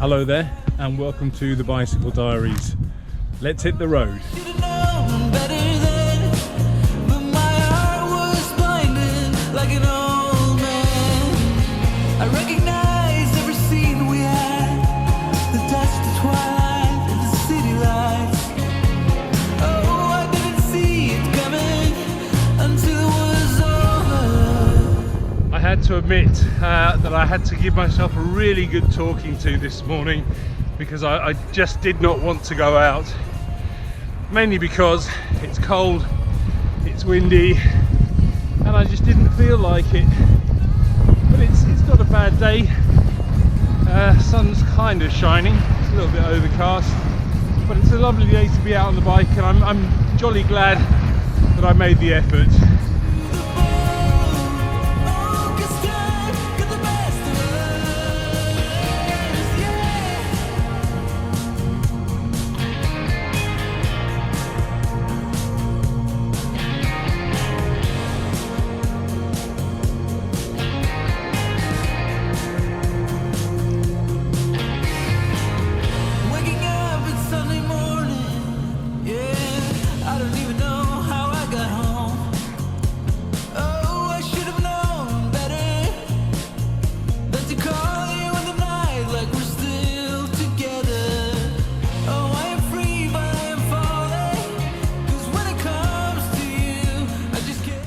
Hello there and welcome to the Bicycle Diaries. Let's hit the road. I recognized every scene we had, the dusk, the twilight, and the city lights. Oh, I didn't see it coming until it was over. I had to admit that I had to give myself a really good talking to this morning because I just did not want to go out. Mainly because it's cold, it's windy, and I just didn't feel like it. But it's not a bad day. Sun's kind of shining, it's a little bit overcast, but it's a lovely day to be out on the bike, and I'm jolly glad that I made the effort.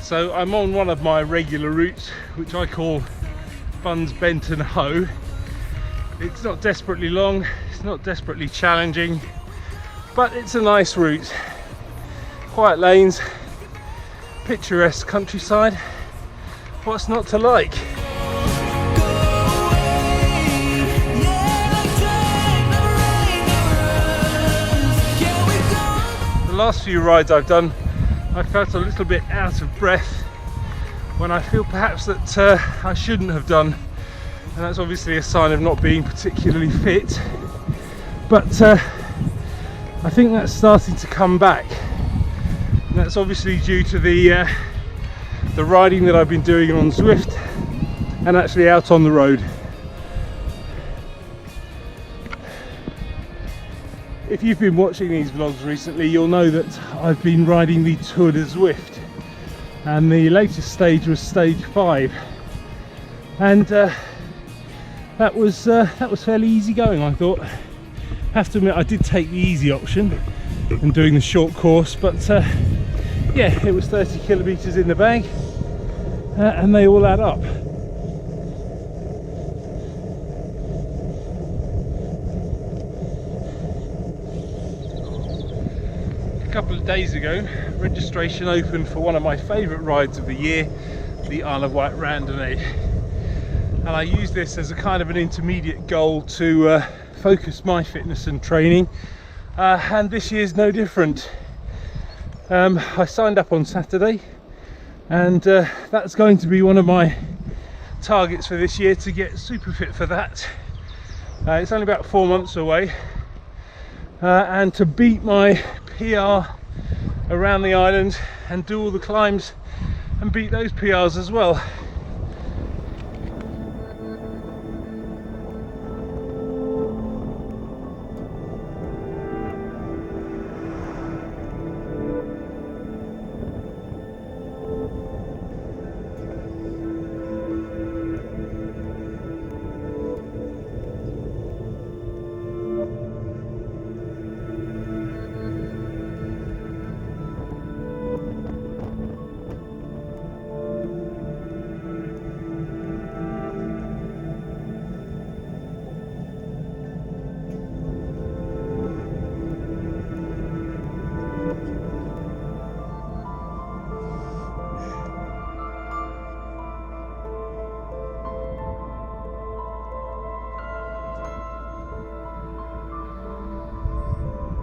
So I'm on one of my regular routes, which I call Buns Bent and Hoe. It's not desperately long, it's not desperately challenging, but it's a nice route. Quiet lanes, picturesque countryside. What's not to like? The last few rides I've done, I felt a little bit out of breath when I feel perhaps that I shouldn't have done, and that's obviously a sign of not being particularly fit, but I think that's starting to come back, and that's obviously due to the riding that I've been doing on Zwift and actually out on the road. If you've been watching these vlogs recently, you'll know that I've been riding the Tour de Zwift, and the latest stage was stage 5, and that was fairly easy going, I thought. I have to admit, I did take the easy option in doing the short course, but yeah, it was 30 kilometers in the bag, and they all add up. A couple of days ago, registration opened for one of my favourite rides of the year, the Isle of Wight Randonnée, and I use this as a kind of an intermediate goal to focus my fitness and training, and this year's no different. I signed up on Saturday, and that's going to be one of my targets for this year, to get super fit for that. It's only about 4 months away, and to beat my PR around the island and do all the climbs and beat those PRs as well.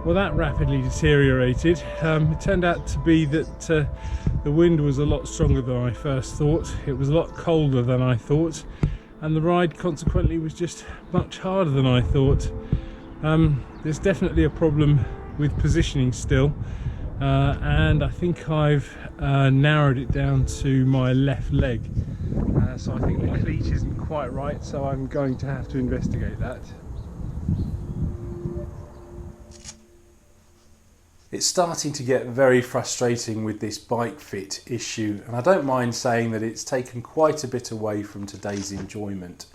Well, that rapidly deteriorated. It turned out to be that the wind was a lot stronger than I first thought. It was a lot colder than I thought, and the ride consequently was just much harder than I thought. There's definitely a problem with positioning still, and I think I've narrowed it down to my left leg, so I think the cleat isn't quite right, so I'm going to have to investigate that. It's starting to get very frustrating with this bike fit issue, and I don't mind saying that it's taken quite a bit away from today's enjoyment.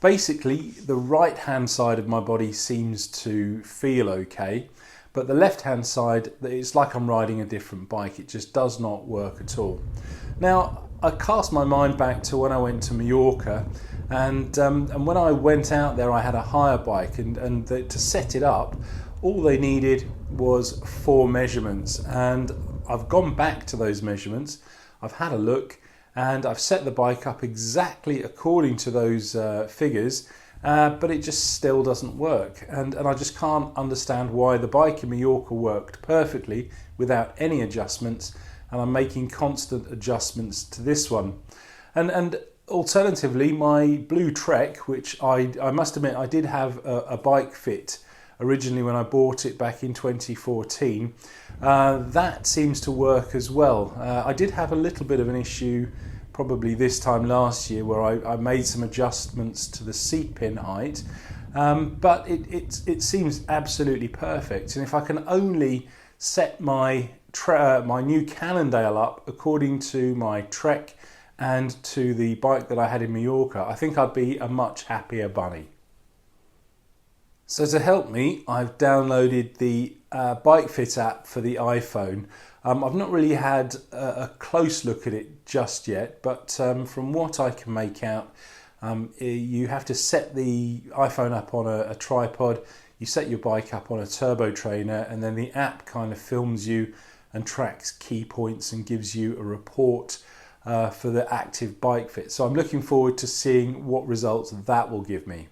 Basically, the right hand side of my body seems to feel okay, but the left hand side, it's like I'm riding a different bike. It just does not work at all. Now, I cast my mind back to when I went to Mallorca, and when I went out there I had a hire bike, and to set it up all they needed was 4 measurements, and I've gone back to those measurements, I've had a look, and I've set the bike up exactly according to those figures, but it just still doesn't work, and I just can't understand why the bike in Mallorca worked perfectly without any adjustments, and I'm making constant adjustments to this one. And alternatively, my blue Trek, which I must admit I did have a bike fit originally when I bought it back in 2014, that seems to work as well. I did have a little bit of an issue probably this time last year where I made some adjustments to the seat pin height, but it seems absolutely perfect. And if I can only set my new Cannondale up according to my Trek and to the bike that I had in Mallorca, I think I'd be a much happier bunny. So to help me, I've downloaded the Bike Fit app for the iPhone. I've not really had a close look at it just yet, but from what I can make out, you have to set the iPhone up on a tripod, you set your bike up on a turbo trainer, and then the app kind of films you and tracks key points and gives you a report for the active bike fit. So I'm looking forward to seeing what results that will give me.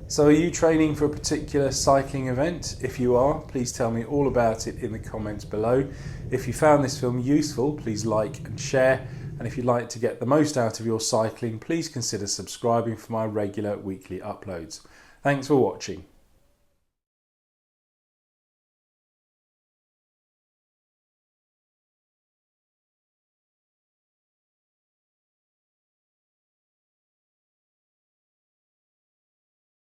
So are you training for a particular cycling event? If you are, please tell me all about it in the comments below. If you found this film useful, please like and share. And if you'd like to get the most out of your cycling, please consider subscribing for my regular weekly uploads. Thanks for watching.